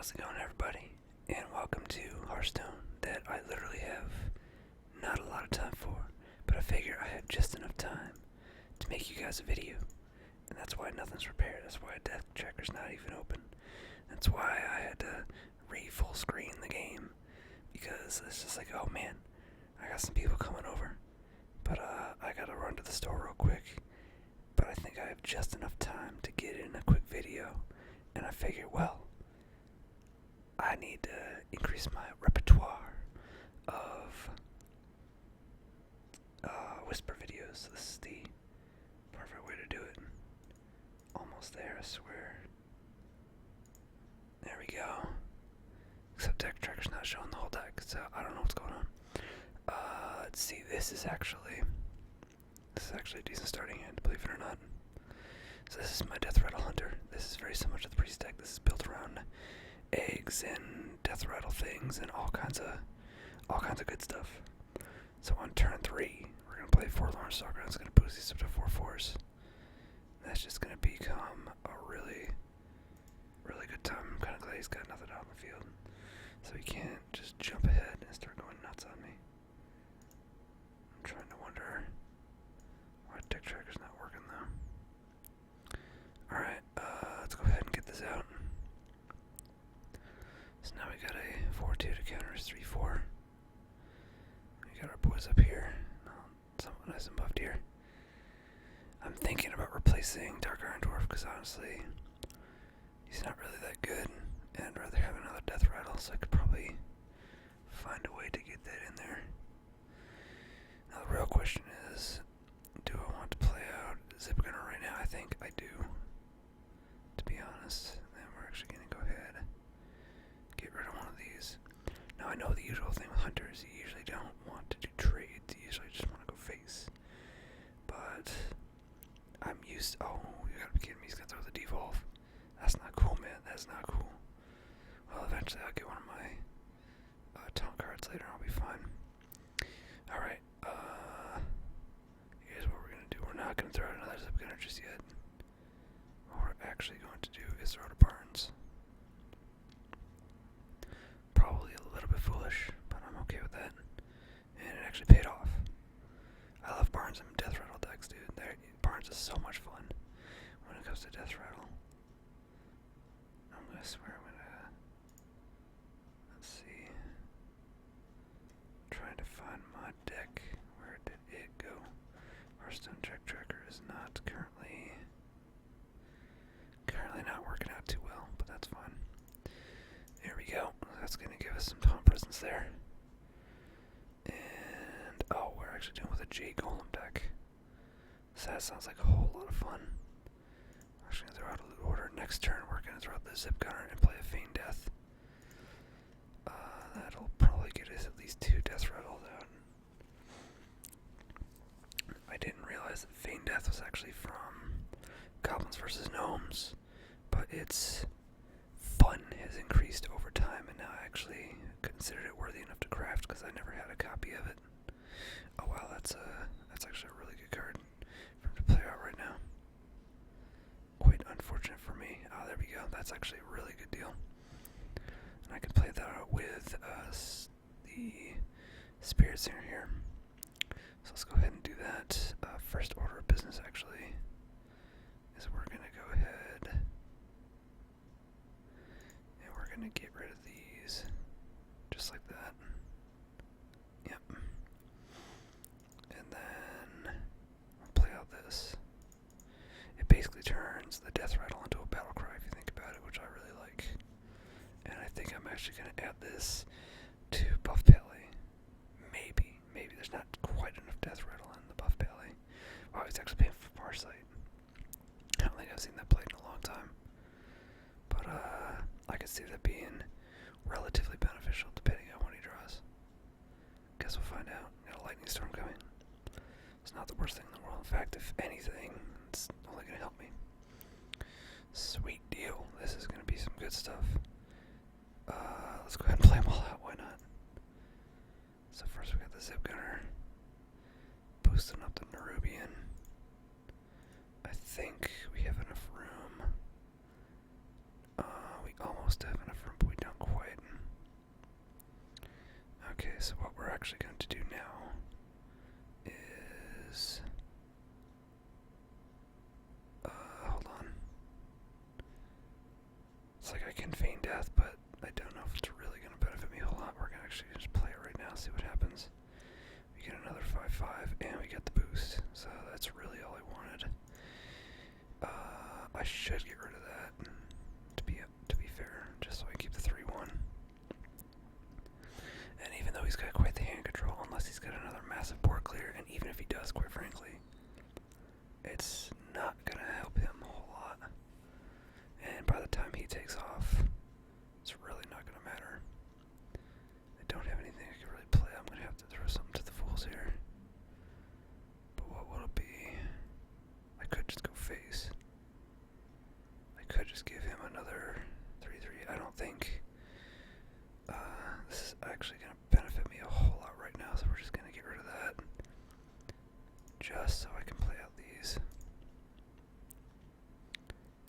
How's it going, everybody? And welcome to Hearthstone that I literally have not a lot of time for, but I figure I have just enough time to make you guys a video. And that's why nothing's prepared. That's why Death Tracker's not even open. That's why I had to re-full screen the game, because it's just like, oh man, I got some people coming over, but I gotta run to the store real quick. But I think I have just enough time to get in a quick video, and I figure, well, I need to increase my repertoire of whisper videos. This is the perfect way to do it. Almost there, I swear. There we go. Except Deck Tracker's not showing the whole deck, so I don't know what's going on. Let's see, this is actually a decent starting hand, believe it or not. So this is my Deathrattle Hunter. This is very similar to the Priest deck. This is built around eggs and Deathrattle things and all kinds of good stuff. So on turn 3, we're gonna play Forlorn Stalker. It's gonna boost these up to 4/4s. That's just gonna become a really, really good time. I'm kind of glad he's got nothing out in the field, so he can't just jump ahead and start going nuts on me. I'm trying to wonder why Deck Tracker's not working though. All right, let's go ahead and get this out. So now we got a 4/2 to counter his 3/4. We got our boys up here. Somewhat nice and buffed here. I'm thinking about replacing Dark Iron Dwarf because honestly, he's not really that good, and I'd rather have another Deathrattle, so I could probably find a way to get that in there. Now the real question is, do I want to play out Zip Gunner right now? I think I do, to be honest. Then we're actually going to go ahead and get rid of one of these. Now I know the usual thing with hunters, you usually don't want to do trades, you usually just want to go face. But I'm used. Oh, you gotta be kidding me! He's gonna throw the devolve. That's not cool, man. That's not cool. Well, eventually I'll get one of my taunt cards later. I'll be fine. All right. Here's what we're gonna do. We're not gonna throw out another Zip Gunner just yet. What we're actually going to do is throw to Barnes. Probably a little bit foolish, but I'm okay with that. And it actually paid off. I love Barnes and Deathrattle decks, dude. Barnes is so much fun when it comes to Deathrattle. I'm gonna swear I'm gonna, let's see, trying to find my deck. Where did it go? Hearthstone Deck Tracker is not currently not working out too well, but that's fine. There we go. That's gonna give us some taunt presence there. And oh, we're actually doing with a J Golem deck. So that sounds like a whole lot of fun. We're actually gonna throw out a loot order. Next turn, we're gonna throw out the Zip Gunner and play a Feign Death. That'll probably get us at least 2 Deathrattles out. I didn't realize that Feign Death was actually from Goblins vs. Gnomes, but its fun has increased over time, and now I actually considered it worthy enough to craft because I never had a copy of it. Oh wow, that's actually a really good card for him to play out right now. Quite unfortunate for me. Oh, there we go. That's actually a really good deal. And I can play that out with the Spirit Singer here. So let's go ahead and do that. First order of business actually is we're going to go ahead and we're going to get rid of these just like that. Yep. And then we'll play out this. It basically turns the Deathrattle into a battle cry if you think about it, which I really like. And I think I'm actually going to add this to Buff Pele. Maybe there's not quite enough Deathrattle in the Buff Pele. Wow, he's actually paying for Farsight. I don't think I've seen that played in a long time. But I could see that being relatively beneficial depending on what he draws. Guess we'll find out. Got a lightning storm coming. It's not the worst thing in the world. In fact, if anything, it's only going to help me. Sweet deal. This is going to be some good stuff. Let's go ahead and play them all out. Why not? So first we got the Zip Gunner. Boosting up the Nerubian. I think we have enough room. We almost have enough room, but we so what we're actually going to do now is... hold on. It's like I can feign death, but I don't know if it's really going to benefit me a whole lot. We're going to actually just play it right now, see what happens. We get another 5/5, and we get the boost. So that's really all I wanted. I should get rid of that, to be fair, just so I keep the 3/1. And even though he's got quite the hand control, unless he's got another massive board clear, and even if he does, quite frankly, it's not going to help him a whole lot. And by the time he takes off, it's really not going to matter. I don't have anything I can really play. I'm going to have to throw something to the fools here. But what will it be? I could just go face. I could just give him another 3/3. I don't think this is actually going to benefit me a whole lot right now, so we're just going to get rid of that. Just so I can play out these.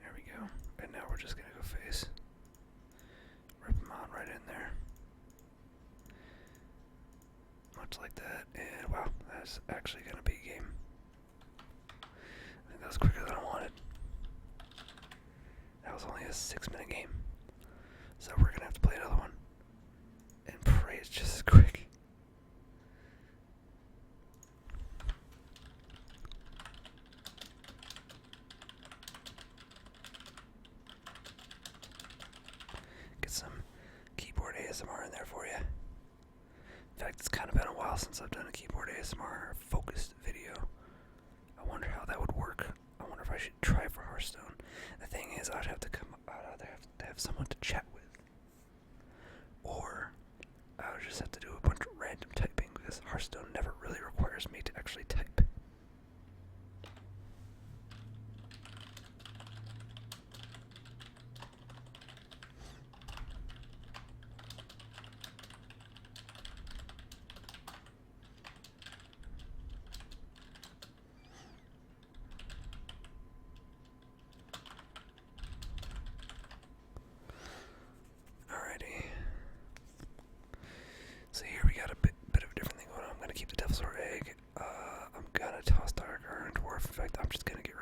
There we go. And now we're just going to go face. Rip them on right in there. Much like that. And wow, that's actually going to be a game. I think that was quicker than I wanted. That was only a 6-minute game. So we're going to have to play another one. And pray it's just as quick. Get some keyboard ASMR in there for you. In fact, it's kind of been a while since I've done a keyboard ASMR focused video. I wonder how that would work. I wonder if I should try for Hearthstone. The thing is, I'd have to have someone to chat with. Or I would just have to do a bunch of random typing because Hearthstone never really requires me to actually type. So here we got a bit of a different thing going on. I'm going to keep the Devil's Roar Egg. I'm going to toss Dark Iron Dwarf. In fact, I'm just going to get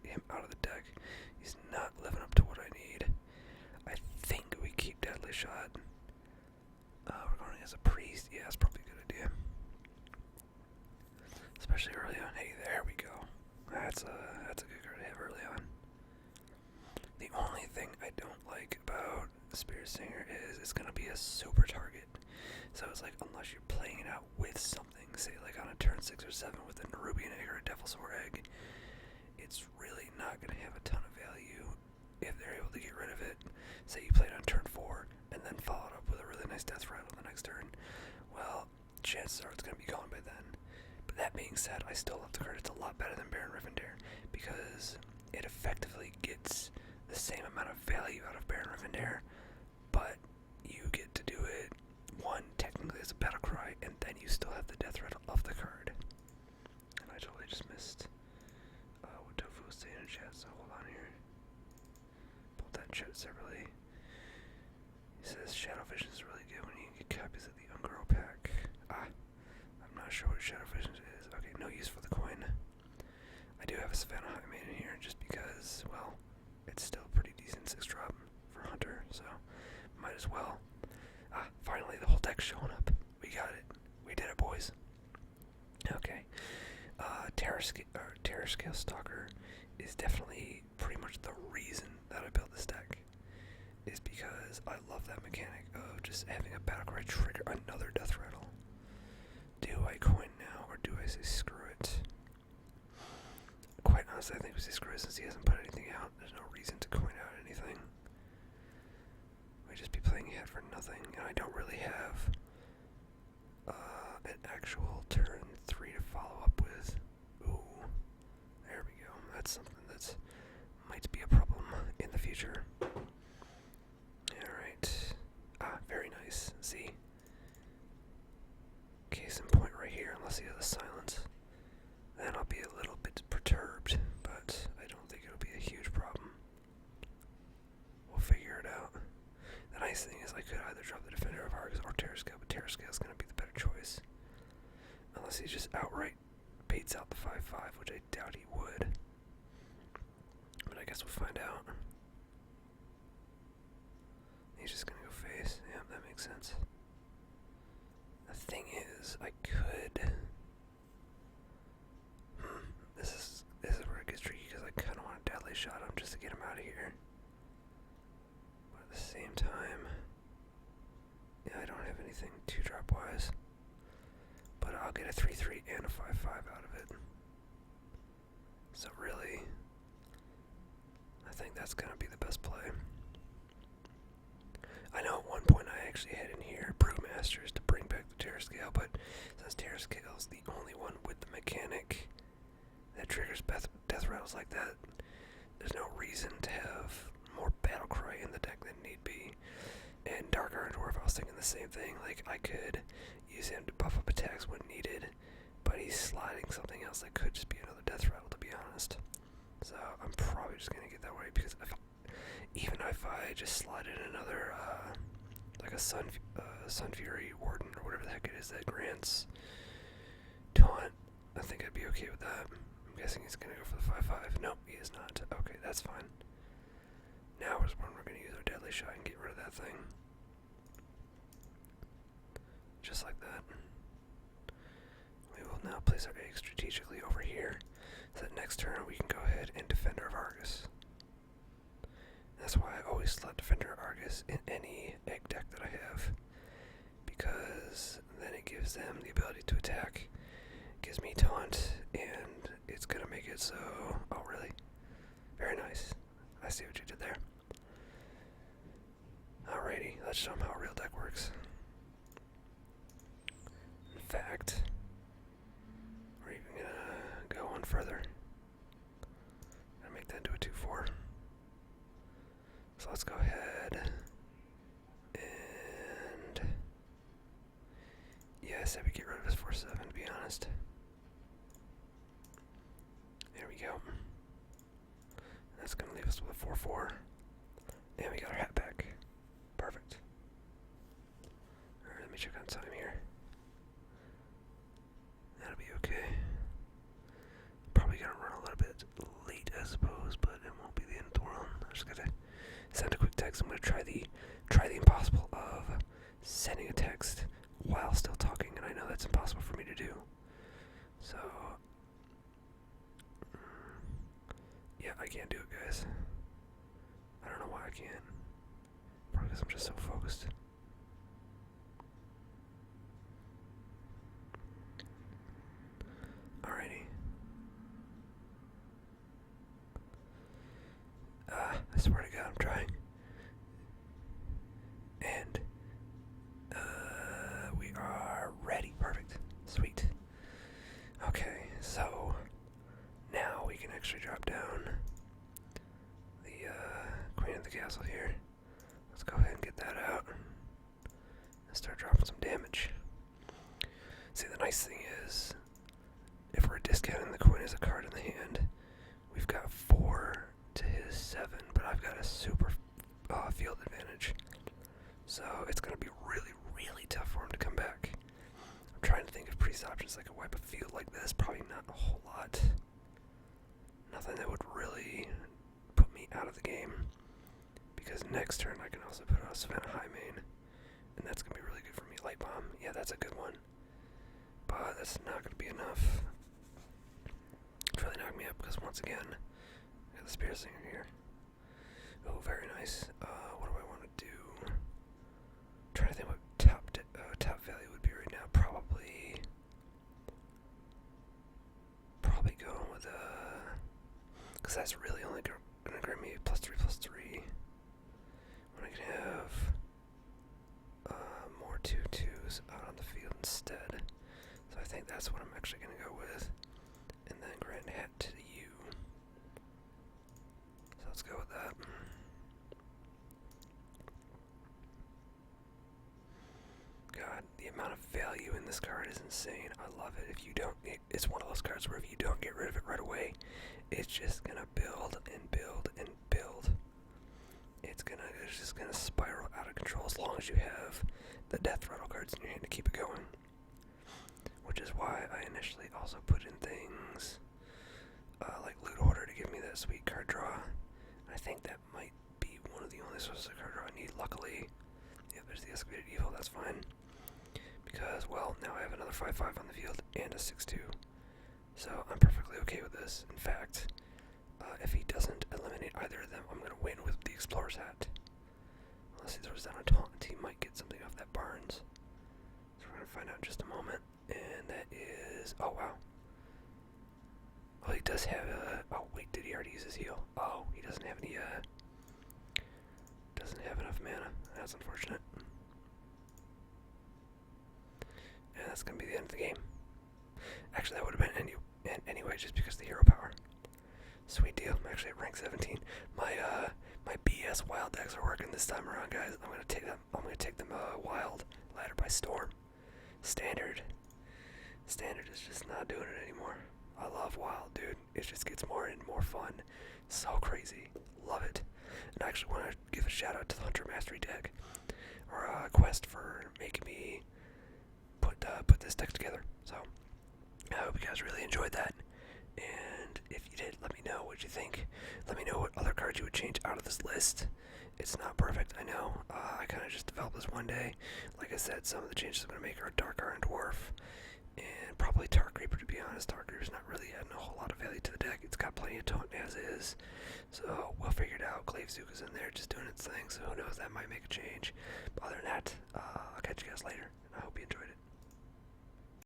him out of the deck. He's not living up to what I need. I think we keep Deadly Shot. We're going as a priest. Yeah, that's probably a good idea. Especially early on. Hey, there we go. That's a good card to have early on. The only thing I don't like about the Spirit Singer is it's going to be a super target. So it's like, unless you're playing it out with something, say like on a turn 6 or 7 with a Nerubian Egg or a Devil's Roar Egg, it's really not going to have a ton of value if they're able to get rid of it. Say you played on turn 4 and then followed up with a really nice Deathrattle the next turn. Well, chances are it's going to be gone by then. But that being said, I still love the card. It's a lot better than Baron Rivendare because it effectively gets the same amount of value out of Baron Rivendare, but you get to do it, one, technically as a battle cry, and then you still have the Deathrattle of the card. And I totally just missed what Tofu was saying in chat, so hold on here. Pull that in chat separately. He says Shadow Vision is really good when you get copies of the Ungoro pack. I'm not sure what Shadow Vision is. Okay, no use for the coin. I do have a Savannah Highmane in here just because, well, it's still a pretty decent 6-drop for Hunter, so might as well. Finally, the whole deck's showing up. We got it. We did it, boys. Okay. Terror Scale Stalker is definitely pretty much the reason that I built this deck. Is because I love that mechanic of just having a battlecry trigger another Deathrattle. Do I coin now, or do I say screw it? Quite honestly, I think we say screw it since he hasn't put anything out. There's no reason to coin out anything. We'd just be playing ahead for nothing, and I don't really have an actual turn 3 to follow up with. Ooh, there we go. That's something that might be a problem in the future. Alright. Very nice. See? Case in point right here, unless he has a silence. Then I'll be a little bit perturbed, but I don't think it'll be a huge problem. We'll figure it out. The nice thing is I could either drop the Defender of Argus or Terror Scale, but Terror Scale is going to be the better choice. Unless he just outright baits out the 5/5, which I doubt he would. But I guess we'll find out. He's just going to go face. Yeah, that makes sense. The thing is, I could... This is where it gets tricky because I kind of want to deadly shot him just to get him out of here. But at the same time, yeah, I don't have anything 2-drop wise. But I'll get a 3/3 and a 5/5 out of it. So really, I think that's going to be the best play. I know at one point I actually had in here Brewmasters to bring back the Terror Scale, but since Terror Scale is the only one with the mechanic that triggers death rattles like that, there's no reason to have more Battlecry in the deck than need be. And Dark Iron Dwarf, I was thinking the same thing. Like, I could use him to buff up attacks when needed, but he's sliding something else that could just be another death rattle, to be honest. So I'm probably just gonna get that way because even if I just slide in another like a Sun Fury Warden or whatever the heck it is that grants taunt, I think I'd be okay with that. I'm guessing he's gonna go for the 5/5. Nope, he is not. Okay, that's fine. Now is when we're gonna use our deadly shot and get rid of that thing. Just like that. We will now place our egg strategically over here, so that next turn we can go ahead and defend our Argus. That's why I always slot Defender Argus in any egg deck that I have, because then it gives them the ability to attack, gives me taunt, and it's gonna make it so... Oh, really? Very nice. I see what you did there. Alrighty, let's show them how a real deck works. In fact, we're even gonna go one further. Gonna make that into a 2/4. So let's go ahead and... Yeah, I said we get rid of his 4/7, to be honest. There we go. That's gonna leave us with a 4/4. And we got our hat back. Perfect. Alright, let me check on time here. That'll be okay. Probably gonna run a little bit late, I suppose, but it won't be the end of the world. I'm just gonna send a quick text. I'm gonna try the impossible of sending a text while still talking, and I know that's impossible for me to do. So, yeah, I can't do it, guys. I don't know why I can't. Probably because I'm just so focused. Alrighty. I swear to God, I'm trying. And, we are ready. Perfect. Sweet. Okay, so now we can actually drop down the, Queen of the Castle here. Let's go ahead and get that out and start dropping some damage. See, the nice thing is, if we're discounting the Queen as a card in the hand, we've got 4 to his 7, but I've got a super field advantage. So it's going to be really, really tough for him to come back. I'm trying to think of priest options that could wipe a field like this. Probably not a whole lot. Nothing that would really put me out of the game. Because next turn I can also put out Savannah High Main, and that's going to be really good for me. Light Bomb, yeah, that's a good one. But that's not going to be enough. It's really knocked me up because once again, I got the Spear Singer here. Oh, very nice. What do I want to do? I'm trying to think what top value would be right now. Probably going with because that's really only going to grant me +3/+3. When I can have more 2/2s out on the field instead. So I think that's what I'm actually going to go with. And then grant hat to you. So let's go with that. God, the amount of value in this card is insane. I love it. If you don't, it's one of those cards where if you don't get rid of it right away, it's just gonna build and build and build. It's just gonna spiral out of control as long as you have the Deathrattle cards in your hand to keep it going. Which is why I initially also put in things like Loot Order to give me that sweet card draw. I think that might be one of the only sources of card draw I need, luckily. Yeah, there's the Excavated Evil, that's fine. Because, well, now I have another 5/5 on the field and a 6/2. So I'm perfectly okay with this. In fact, if he doesn't eliminate either of them, I'm going to win with the Explorer's Hat. Unless he throws down a taunt, he might get something off that Barnes. So we're going to find out in just a moment. And that is... oh, wow. Well, he does have a... oh, wait, did he already use his heal? Oh, he doesn't have any, doesn't have enough mana. That's unfortunate. And that's going to be the end of the game. Actually, that would have been anyway, just because of the hero power. Sweet deal. I'm actually at rank 17. My BS wild decks are working this time around, guys. I'm gonna take them wild ladder by storm. Standard is just not doing it anymore. I love wild, dude. It just gets more and more fun. So crazy. Love it. And I actually want to give a shout out to the Hunter Mastery deck, or Quest, for making me put this deck together. So I hope you guys really enjoyed that. And if you did, let me know what you think. Let me know what other cards you would change out of this list. It's not perfect, I know. I kind of just developed this one day. Like I said, some of the changes I'm going to make are Dark Iron Dwarf and probably Tark Reaper, to be honest. Tark Reaper's not really adding a whole lot of value to the deck. It's got plenty of taunt as is. So we'll figure it out. Glaive Zuka's in there just doing its thing, so who knows, that might make a change. But other than that, I'll catch you guys later. I hope you enjoyed it.